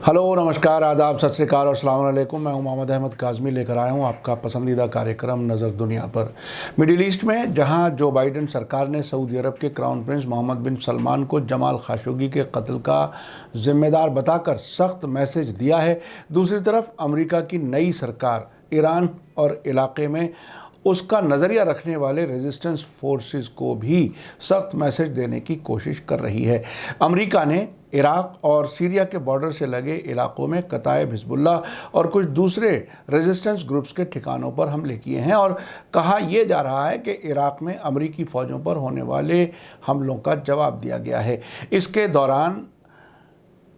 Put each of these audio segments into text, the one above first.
Hello, नमस्कार, आदाब, सत श्री अकाल और अस्सलाम वालेकुम। मैं हूं मोहम्मद अहमद काज़मी, लेकर आया हूं आपका पसंदीदा कार्यक्रम नज़र दुनिया पर। मिडिल ईस्ट में जहां जो बाइडेन सरकार ने सऊदी अरब के क्राउन प्रिंस मोहम्मद बिन सलमान को जमाल खाशोगी के कत्ल का जिम्मेदार बताकर सख्त मैसेज दिया है, दूसरी तरफ अमेरिका की नई सरकार ईरान और इलाके में उसका नज़रिया रखने वाले रेजिस्टेंस फोर्सेस को भी सख्त मैसेज देने की कोशिश कर रही है। अमेरिका ने इराक और सीरिया के बॉर्डर से लगे इलाकों में कताइब हिजबुल्लाह और कुछ दूसरे रेजिस्टेंस ग्रुप्स के ठिकानों पर हमले किए हैं और कहा यह जा रहा है कि इराक में अमेरिकी फ़ौजों पर होने वाले हमलों का जवाब दिया गया है। इसके दौरान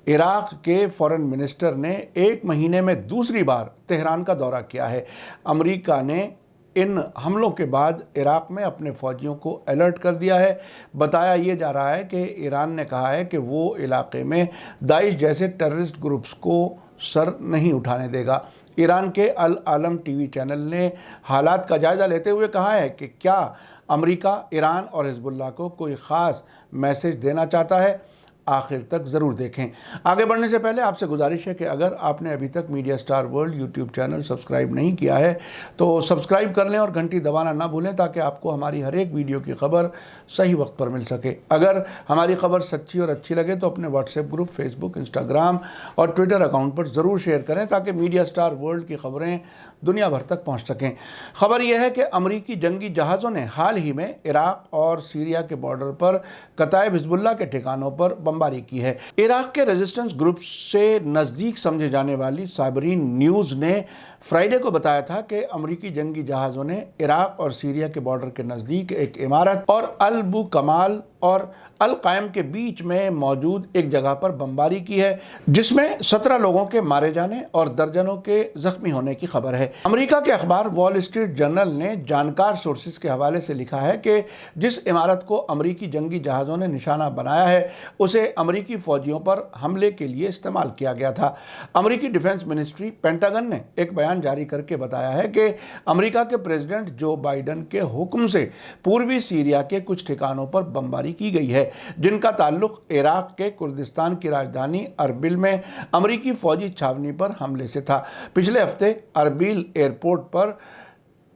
इराक के फॉरेन मिनिस्टर ने एक महीने में दूसरी बार तेहरान का दौरा किया है। अमेरिका ने इन हमलों के बाद इराक में अपने फ़ौजियों को अलर्ट कर दिया है। बताया ये जा रहा है कि ईरान ने कहा है कि वो इलाके में दाइश जैसे टेररिस्ट ग्रुप्स को सर नहीं उठाने देगा। ईरान के अल आलम टीवी चैनल ने हालात का जायज़ा लेते हुए कहा है कि क्या अमेरिका ईरान और हिजबुल्लाह को कोई ख़ास मैसेज देना चाहता है। आखिर तक ज़रूर देखें। आगे बढ़ने से पहले आपसे गुजारिश है कि अगर आपने अभी तक media star world YouTube channel subscribe नहीं किया है तो सब्सक्राइब कर लें और घंटी दबाना ना भूलें ताकि आपको हमारी हर एक वीडियो की खबर सही वक्त पर मिल सके। अगर हमारी खबर सच्ची और अच्छी लगे तो अपने व्हाट्सएप ग्रुप, फेसबुक, इंस्टाग्राम और ट्विटर अकाउंट पर ज़रूर शेयर करें ताकि मीडिया स्टार वर्ल्ड की खबरें दुनिया भर तक पहुँच सकें। खबर यह है कि अमरीकी जंगी जहाज़ों ने हाल ही में इराक और सीरिया के बॉर्डर पर कताइब हिजबुल्लाह के ठिकानों पर बमबारी की है। इराक के रेजिस्टेंस ग्रुप से नज़दीक समझे जाने वाली साइबरीन न्यूज़ ने फ्राइडे को बताया था कि अमरीकी जंगी जहाज़ों ने इराक और सीरिया के बॉर्डर के नज़दीक एक इमारत और अल बु कमाल और अल कायम के बीच में मौजूद एक जगह पर बमबारी की है, जिसमें 17 लोगों के मारे जाने और दर्जनों के जख्मी होने की खबर है। अमेरिका के अखबार वॉल स्ट्रीट जर्नल ने जानकार सोर्सेज के हवाले से लिखा है कि जिस इमारत को अमरीकी जंगी जहाज़ों ने निशाना बनाया है उसे अमरीकी फ़ौजियों पर हमले के लिए इस्तेमाल किया गया था। अमरीकी डिफेंस मिनिस्ट्री पेंटागन ने एक बयान जारी करके बताया है कि अमरीका के प्रेसिडेंट जो बाइडेन के हुक्म से पूर्वी सीरिया के कुछ ठिकानों पर बमबारी की गई है, जिनका ताल्लुक इराक के कुर्दिस्तान की राजधानी अरबिल में अमरीकी फौजी छावनी पर हमले से था। पिछले हफ्ते अरबिल एयरपोर्ट पर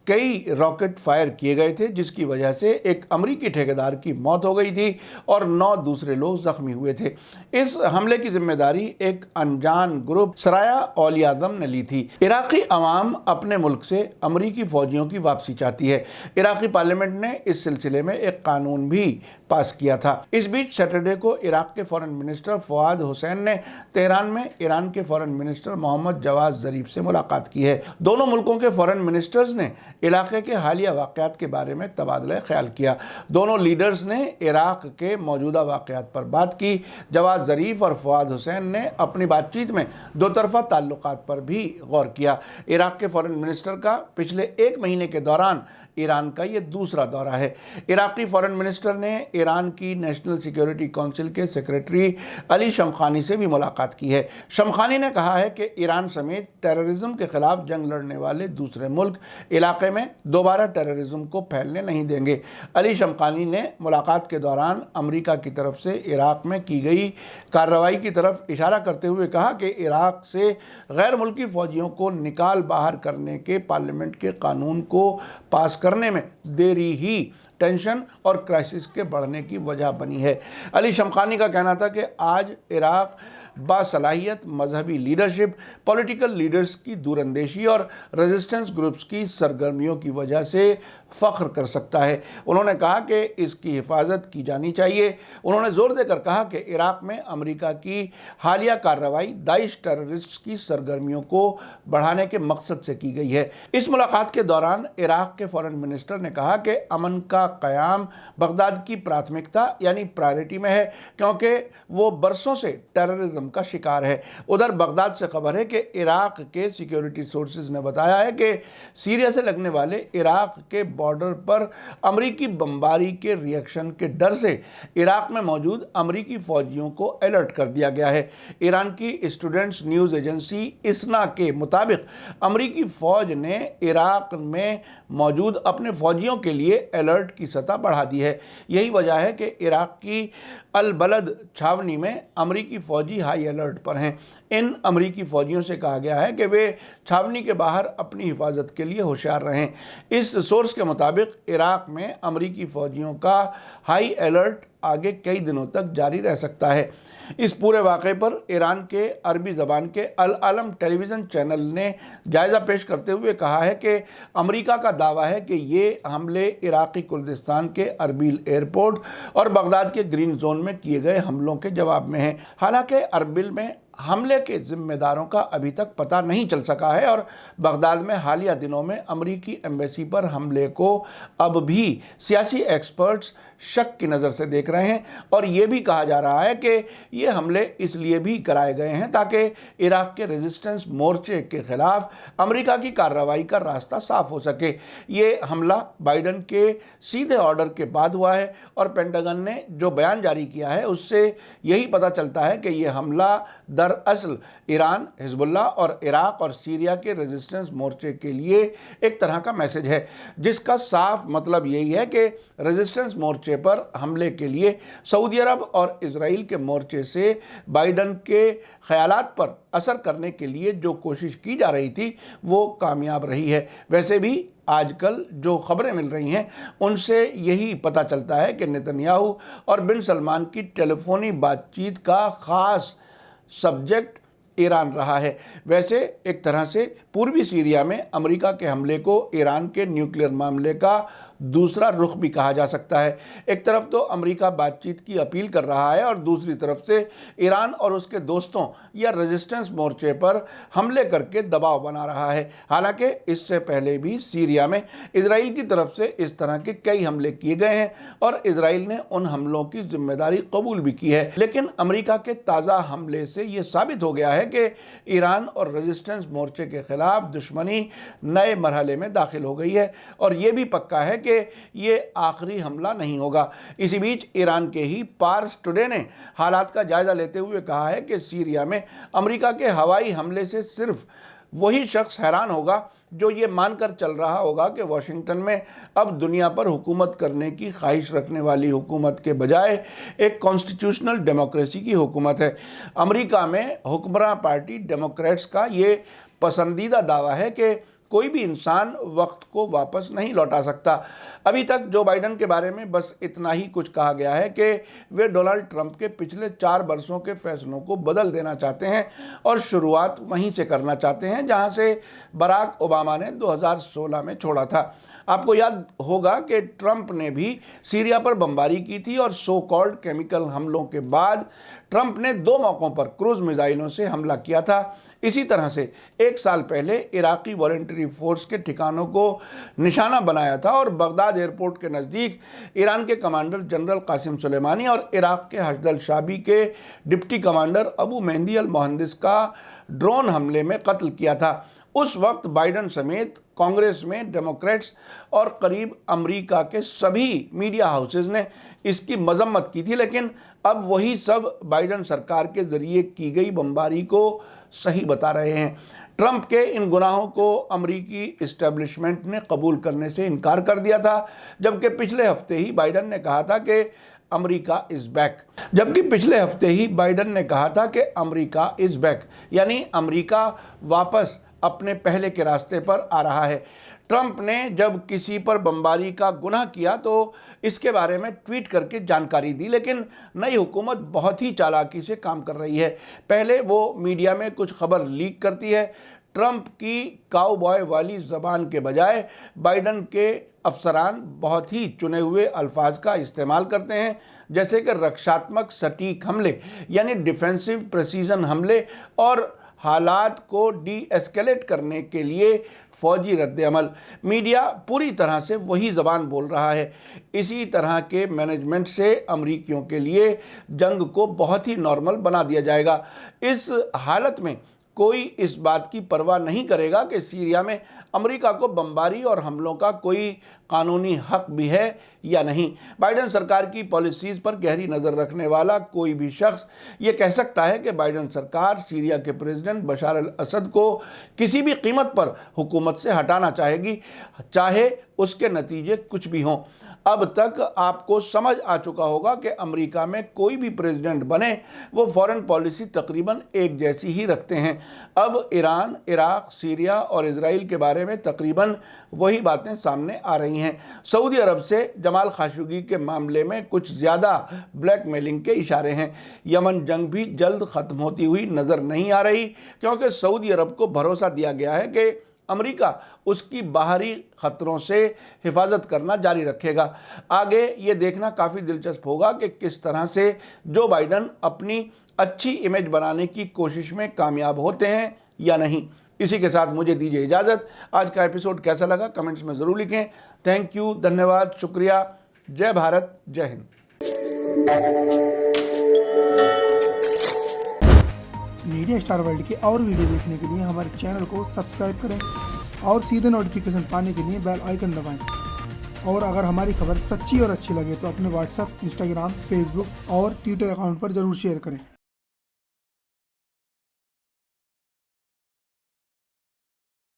कई रॉकेट फायर किए गए थे, जिसकी वजह से एक अमरीकी ठेकेदार की मौत हो गई थी और 9 दूसरे लोग जख्मी हुए थे। इस हमले की जिम्मेदारी एक अनजान ग्रुप सराया औल आज़म ने ली थी। इराकी अवाम अपने मुल्क से अमरीकी फ़ौजियों की वापसी चाहती है। इराकी पार्लियामेंट ने इस सिलसिले में एक कानून भी पास किया था। इस बीच सैटरडे को इराक के फॉरेन मिनिस्टर फवाद हुसैन ने तेहरान में ईरान के फॉरेन मिनिस्टर मोहम्मद जवाद ज़रीफ से मुलाकात की है। दोनों मुल्कों के फॉरेन मिनिस्टर्स ने इलाके के हालिया वाक़यात के बारे में तबादला ख्याल किया। दोनों लीडर्स ने इराक के मौजूदा वाक़यात पर बात की। जवाद ज़रीफ और फवाद हुसैन ने अपनी बातचीत में दो तरफ़ा ताल्लुकात पर भी गौर किया। इराक के फॉरेन मिनिस्टर का पिछले एक महीने के दौरान ईरान का ये दूसरा दौरा है। इराकी फॉरेन मिनिस्टर ने ईरान की नेशनल सिक्योरिटी काउंसिल के सेक्रेटरी अली शमखानी से भी मुलाकात की है। शमखानी ने कहा है कि ईरान समेत टेररिज्म के खिलाफ जंग लड़ने वाले दूसरे मुल्क इलाके में दोबारा टेररिज्म को फैलने नहीं देंगे। अली शमखानी ने मुलाकात के दौरान अमेरिका की तरफ से इराक में की गई कार्रवाई की तरफ इशारा करते हुए कहा कि इराक से गैर मुल्की फ़ौजियों को निकाल बाहर करने के पार्लियामेंट के कानून को पास करने में देरी ही टेंशन और क्राइसिस के बढ़ने की वजह बनी है। अली शमखानी का कहना था कि आज इराक बासलाहियत मजहबी लीडरशिप, पॉलिटिकल लीडर्स की दूरंदेशी और रेजिस्टेंस ग्रुप्स की सरगर्मियों की वजह से फ़ख्र कर सकता है। उन्होंने कहा कि इसकी हिफाजत की जानी चाहिए। उन्होंने ज़ोर देकर कहा कि इराक में अमेरिका की हालिया कार्रवाई दाइश टेररिस्ट की सरगर्मियों को बढ़ाने के मकसद से की गई है। इस मुलाकात के दौरान इराक के फॉरेन मिनिस्टर ने कहा कि अमन का क़याम बगदाद की प्राथमिकता यानी प्रायोरिटी में है, क्योंकि वो बरसों से टेररिज्म का शिकार है। उधर बगदाद से खबर है कि इराक के सिक्योरिटी सोर्सेज ने बताया है कि सीरिया से लगने वाले इराक के बॉर्डर पर अमरीकी बमबारी के रिएक्शन के डर से इराक में मौजूद अमरीकी फ़ौजियों को अलर्ट कर दिया गया है। ईरान की स्टूडेंट्स न्यूज़ एजेंसी इस्ना के मुताबिक अमरीकी फ़ौज ने इराक में मौजूद अपने फ़ौजियों के लिए अलर्ट की सतह बढ़ा दी है। यही वजह है कि इराक की अल बलद छावनी में अमरीकी फ़ौजी हाई अलर्ट पर हैं। इन अमरीकी फ़ौजियों से कहा गया है कि वे छावनी के बाहर अपनी हिफाजत के लिए होशियार रहें। इस सोर्स के मुताबिक इराक़ में अमरीकी फ़ौजियों का हाई अलर्ट आगे कई दिनों तक जारी रह सकता है। इस पूरे वाक़े पर ईरान के अरबी ज़बान के अल आलम टेलीविज़न चैनल ने जायज़ा पेश करते हुए कहा है कि अमेरिका का दावा है कि ये हमले इराक़ी कुर्दिस्तान के अरबिल एयरपोर्ट और बगदाद के ग्रीन जोन में किए गए हमलों के जवाब में हैं। हालांकि अरबिल में हमले के जिम्मेदारों का अभी तक पता नहीं चल सका है और बगदाद में हालिया दिनों में अमरीकी एम्बेसी पर हमले को अब भी सियासी एक्सपर्ट्स शक की नज़र से देख रहे हैं और ये भी कहा जा रहा है कि ये हमले इसलिए भी कराए गए हैं ताकि इराक़ के रेजिस्टेंस मोर्चे के ख़िलाफ़ अमेरिका की कार्रवाई का रास्ता साफ हो सके। ये हमला बाइडन के सीधे ऑर्डर के बाद हुआ है और पेंटागन ने जो बयान जारी किया है उससे यही पता चलता है कि ये हमला दरअसल ईरान, हिजबुल्लाह और इराक़ और सीरिया के रेजिस्टेंस मोर्चे के लिए एक तरह का मैसेज है, जिसका साफ मतलब यही है कि रेजिस्टेंस मोर्चे पर हमले के लिए सऊदी अरब और इजराइल के मोर्चे से बाइडन के ख्यालात पर असर करने के लिए जो कोशिश की जा रही थी वो कामयाब रही है। वैसे भी आजकल जो खबरें मिल रही हैं उनसे यही पता चलता है कि नेतन्याहू और बिन सलमान की टेलीफोनी बातचीत का ख़ास सब्जेक्ट ईरान रहा है। वैसे एक तरह से पूर्वी सीरिया में अमेरिका के हमले को ईरान के न्यूक्लियर मामले का दूसरा रुख भी कहा जा सकता है। एक तरफ तो अमेरिका बातचीत की अपील कर रहा है और दूसरी तरफ से ईरान और उसके दोस्तों या रेजिस्टेंस मोर्चे पर हमले करके दबाव बना रहा है। हालांकि इससे पहले भी सीरिया में इजराइल की तरफ से इस तरह के कई हमले किए गए हैं और इजराइल ने उन हमलों की जिम्मेदारी कबूल भी की है। लेकिन अमेरिका के ताज़ा हमले से ये साबित हो गया है कि ईरान और रेजिस्टेंस मोर्चे के खिलाफ दुश्मनी नए मरहले में दाखिल हो गई है और ये भी पक्का है कि ये आखिरी हमला नहीं होगा। इसी बीच ईरान के ही पार्स टुडे ने हालात का जायजा लेते हुए कहा है कि सीरिया में अमेरिका के हवाई हमले से सिर्फ वही शख्स हैरान होगा जो ये मानकर चल रहा होगा कि वॉशिंगटन में अब दुनिया पर हुकूमत करने की ख्वाहिश रखने वाली हुकूमत के बजाय एक कॉन्स्टिट्यूशनल डेमोक्रेसी की हुकूमत है। अमेरिका में हुक्मरान पार्टी डेमोक्रेट्स का ये पसंदीदा दावा है कि कोई भी इंसान वक्त को वापस नहीं लौटा सकता। अभी तक जो बाइडन के बारे में बस इतना ही कुछ कहा गया है कि वे डोनाल्ड ट्रंप के पिछले 4 वर्षों के फैसलों को बदल देना चाहते हैं और शुरुआत वहीं से करना चाहते हैं जहां से बराक ओबामा ने 2016 में छोड़ा था। आपको याद होगा कि ट्रंप ने भी सीरिया पर बमबारी की थी और सो कॉल्ड केमिकल हमलों के बाद ट्रंप ने 2 मौक़ों पर क्रूज मिसाइलों से हमला किया था। इसी तरह से 1 साल पहले इराक़ी वॉलंटरी फोर्स के ठिकानों को निशाना बनाया था और बगदाद एयरपोर्ट के नज़दीक ईरान के कमांडर जनरल कासिम सुलेमानी और इराक़ के हश्द शाबी के डिप्टी कमांडर अबू मेहदी अल मोहंदिस का ड्रोन हमले में कत्ल किया था। उस वक्त बाइडन समेत कांग्रेस में डेमोक्रेट्स और करीब अमेरिका के सभी मीडिया हाउसेस ने इसकी मजम्मत की थी, लेकिन अब वही सब बाइडन सरकार के ज़रिए की गई बमबारी को सही बता रहे हैं। ट्रंप के इन गुनाहों को अमेरिकी इस्टेब्लिशमेंट ने कबूल करने से इनकार कर दिया था, जबकि पिछले हफ्ते ही बाइडन ने कहा था कि अमेरिका इज़ बैक यानी अमेरिका वापस अपने पहले के रास्ते पर आ रहा है। ट्रंप ने जब किसी पर बमबारी का गुनाह किया तो इसके बारे में ट्वीट करके जानकारी दी, लेकिन नई हुकूमत बहुत ही चालाकी से काम कर रही है। पहले वो मीडिया में कुछ खबर लीक करती है। ट्रंप की काउबॉय वाली ज़बान के बजाय बाइडन के अफसरान बहुत ही चुने हुए अल्फाज का इस्तेमाल करते हैं, जैसे कि रक्षात्मक सटीक हमले यानी डिफेंसिव प्रेसिजन हमले और हालात को डी एस्केलेट करने के लिए फौजी रद्द-ए-अमल। मीडिया पूरी तरह से वही ज़बान बोल रहा है। इसी तरह के मैनेजमेंट से अमरीकियों के लिए जंग को बहुत ही नॉर्मल बना दिया जाएगा। इस हालत में कोई इस बात की परवाह नहीं करेगा कि सीरिया में अमेरिका को बमबारी और हमलों का कोई कानूनी हक भी है या नहीं। बाइडन सरकार की पॉलिसीज़ पर गहरी नज़र रखने वाला कोई भी शख्स ये कह सकता है कि बाइडन सरकार सीरिया के प्रेसिडेंट बशार अल असद को किसी भी कीमत पर हुकूमत से हटाना चाहेगी, चाहे उसके नतीजे कुछ भी हों। अब तक आपको समझ आ चुका होगा कि अमेरिका में कोई भी प्रेसिडेंट बने वो फॉरेन पॉलिसी तकरीबन एक जैसी ही रखते हैं। अब ईरान, इराक, सीरिया और इजराइल के बारे में तकरीबन वही बातें सामने आ रही हैं। सऊदी अरब से जमाल खाशोगी के मामले में कुछ ज़्यादा ब्लैकमेलिंग के इशारे हैं। यमन जंग भी जल्द ख़त्म होती हुई नज़र नहीं आ रही, क्योंकि सऊदी अरब को भरोसा दिया गया है कि अमेरिका उसकी बाहरी खतरों से हिफाजत करना जारी रखेगा। आगे ये देखना काफ़ी दिलचस्प होगा कि किस तरह से जो बाइडन अपनी अच्छी इमेज बनाने की कोशिश में कामयाब होते हैं या नहीं। इसी के साथ मुझे दीजिए इजाज़त। आज का एपिसोड कैसा लगा कमेंट्स में ज़रूर लिखें। थैंक यू, धन्यवाद, शुक्रिया। जय भारत, जय हिंद। मीडिया स्टार वर्ल्ड के और वीडियो देखने के लिए हमारे चैनल को सब्सक्राइब करें और सीधे नोटिफिकेशन पाने के लिए बेल आइकन दबाएं। और अगर हमारी खबर सच्ची और अच्छी लगे तो अपने व्हाट्सएप, इंस्टाग्राम, फेसबुक और ट्विटर अकाउंट पर ज़रूर शेयर करें।